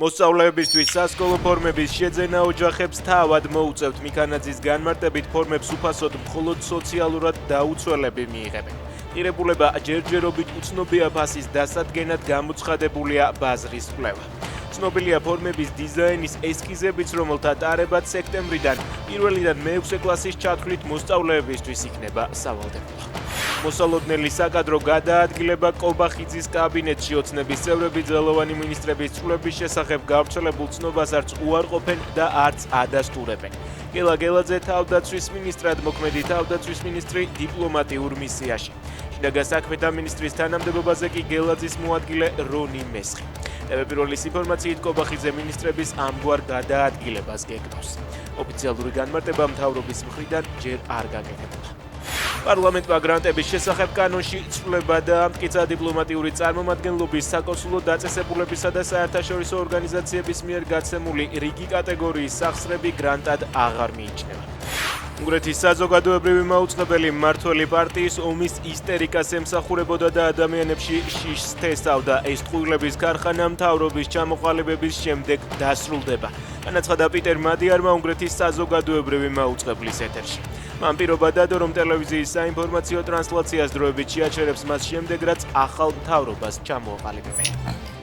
მოსწავლეებისთვის სასკოლო ფორმების შეძენა ოჯახებს თავად მოუწევთ. მიქანაძის განმარტებით ფორმებს უფასოდ მხოლოდ სოციალურად დაუცველები მიიღებენ. ღირებულება ჯერჯერობით უცნობია ფასის დასადგენად გამოცხადებულია ბაზრის კვლევა. ცნობილია ფორმების დიზაინის ესკიზებიც, რომელთა ტარებაც სექტემბრიდან პირველიდან მეექვსე კლასის ჩათვლით მოსწავლეებისთვის იქნება სავალდებულო. მოსალოდნელი საკადრო გადაადგილება კობახიძის კაბინეტში. ოცნების წევრები ძელოვანი მინისტრების წვლების შესახებ გავრცელებულ ცნობას არც უარყოფენ და არც ადასტურებენ. გელა გელაძე თავდაცვის მინისტრად, მოქმედი თავდაცვის მინისტრი დიპლომატიურ მისიაში. შინაგან საქმეთა მინისტრის თანამდებობაზე კი გელაძის მოადგილე რონი მესხი. პირველის ინფორმაციით კობახიძე მინისტრების ამგვარ გადაადგილებას გეგმავს. ოფიციალური განმარტება მთავრობის მხრიდან ჯერ არ გაკეთებულა. პარლამენტმა გრანტების შესახებ კანონში ცვლილება დაამტკიცა. დიპლომატიური წარმომადგენლობის, საკონსულო დაწესებულებისა და საერთაშორისო ორგანიზაციების მიერ გაცემული რიგი კატეგორიის სახსრები გრანტად აღარ მიიჩნევა. უნგრეთის საზოგადოებრივი მაუწყებელი მმართველი პარტიის ომის ისტერიკას ემსახურებოდა და ადამიანებში შიშს თესავდა. ეს ტყუილების ქარხანა მთავრობის ჩამოყალიბების შემდეგ დასრულდება. განაცხადა პიტერ მადიარმა უნგრეთის საზოგადოებრივი მაუწყებლის ეთერში. მან პირობა დადო, რომ ტელევიზიის საინფორმაციო ტრანსლაციას დროებით შეაჩერებს მას შემდეგ, რაც ახალ მთავრობას ჩამოაყალიბებენ.